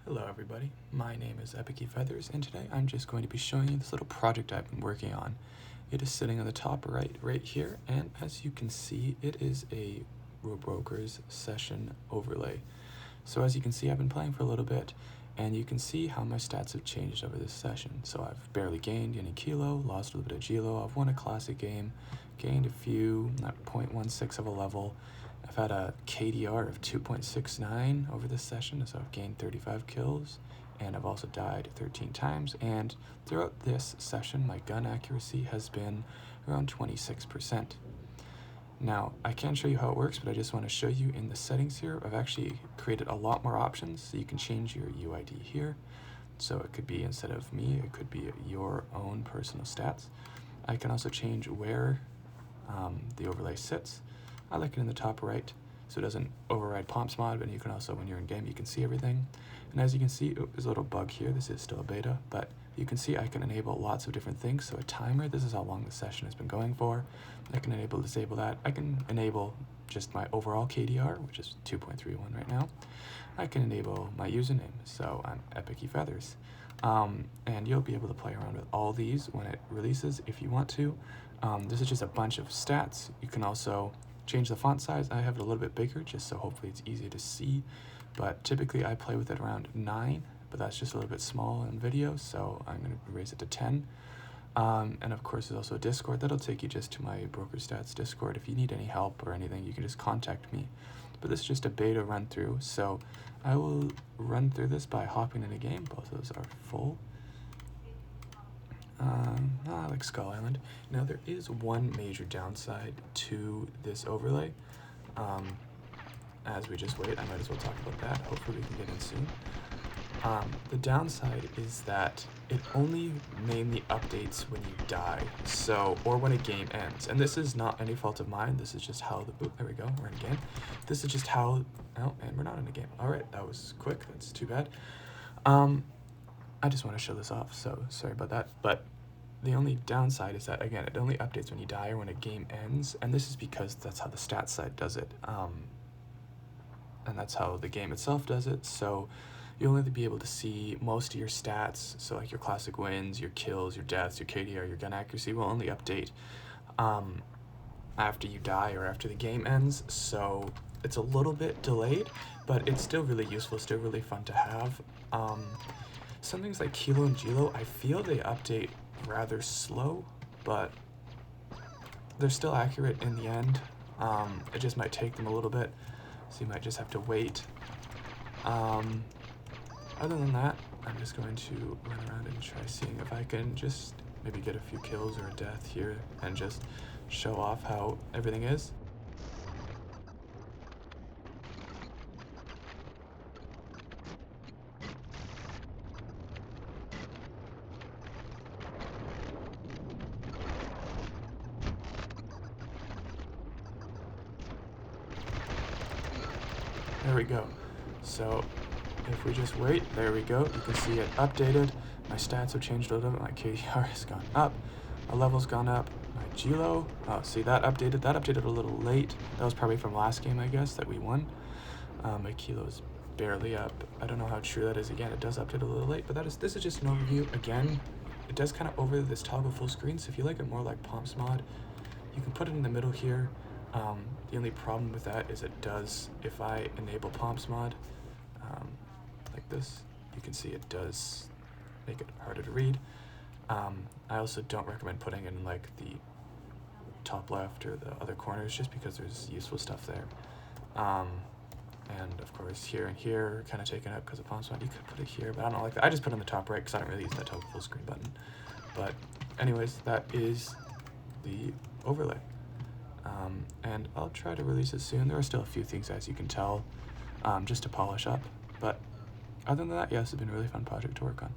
Hello everybody, my name is Epicy Feathers, and today I'm just going to be showing you this little project I've been working on. It is sitting on the top right here, and as you can see, it is a WarBrokers session overlay. So as you can see, I've been playing for a little bit, and you can see how my stats have changed over this session. So I've barely gained any kilo, lost a little bit of gilo, I've won a classic game, gained a few, not 0.16 of a level. I've had a KDR of 2.69 over this session, so I've gained 35 kills, and I've also died 13 times, and throughout this session, my gun accuracy has been around 26%. Now, I can't show you how it works, but I just want to show you in the settings here, I've actually created a lot more options, so you can change your UID here. So it could be, instead of me, it could be your own personal stats. I can also change where the overlay sits. I like it in the top right, so it doesn't override Pomps mod, but you can also, when you're in game, you can see everything. And as you can see, there's a little bug here. This is still a beta, but you can see I can enable lots of different things. So a timer, this is how long the session has been going for. I can disable that. I can enable just my overall KDR, which is 2.31 right now. I can enable my username, so I'm Epicy Feathers. And you'll be able to play around with all these when it releases if you want to. This is just a bunch of stats. You can also change the font size. I have it a little bit bigger just so hopefully it's easy to see, but typically I play with it around 9, but that's just a little bit small in video, so I'm going to raise it to 10. And of course there's also a Discord. That'll take you just to my Broker Stats Discord. If you need any help or anything, you can just contact me. But this is just a beta run through, so I will run through this by hopping in a game. Both of those are full. I like Skull Island. Now there is one major downside to this overlay. As we just wait, I might as well talk about that. Hopefully we can get in soon. The downside is that it only mainly updates when you die, or when a game ends. And this is not any fault of mine. This is just how there we go, we're in a game. This is just how, oh, and we're not in a game. All right, that was quick, that's too bad. I just want to show this off, so sorry about that. But the only downside is that, again, it only updates when you die or when a game ends, and this is because that's how the stats side does it. And that's how the game itself does it, so you'll only be able to see most of your stats, so like your classic wins, your kills, your deaths, your KDR, your gun accuracy will only update after you die or after the game ends, so it's a little bit delayed, but it's still really useful, still really fun to have. Some things like Kilo and Gilo, I feel they update rather slow, but they're still accurate in the end. It just might take them a little bit, so you might just have to wait. Other than that, I'm just going to run around and try seeing if I can just maybe get a few kills or a death here and just show off how everything is. There we go. So if we just wait, there we go. You can see it updated. My stats have changed a little bit. My KDR has gone up. My level's gone up. My Gilo, oh, see that updated. That updated a little late. That was probably from last game, I guess, that we won. My Kilo's barely up. I don't know how true that is. Again, it does update a little late, but this is just an overview. Again, it does kind of over this toggle full screen, so if you like it more like Pomps mod, you can put it in the middle here. The only problem with that is it does, if I enable Pomps mod, like this, you can see it does make it harder to read. I also don't recommend putting in like the top left or the other corners just because there's useful stuff there. And of course here and here kind of taken up because of Pomps mod. You could put it here, but I don't like that. I just put it on the top right because I don't really use that toggle full screen button. But anyways, that is the overlay. And I'll try to release it soon. There are still a few things, as you can tell, just to polish up. But other than that, yes, it's been a really fun project to work on.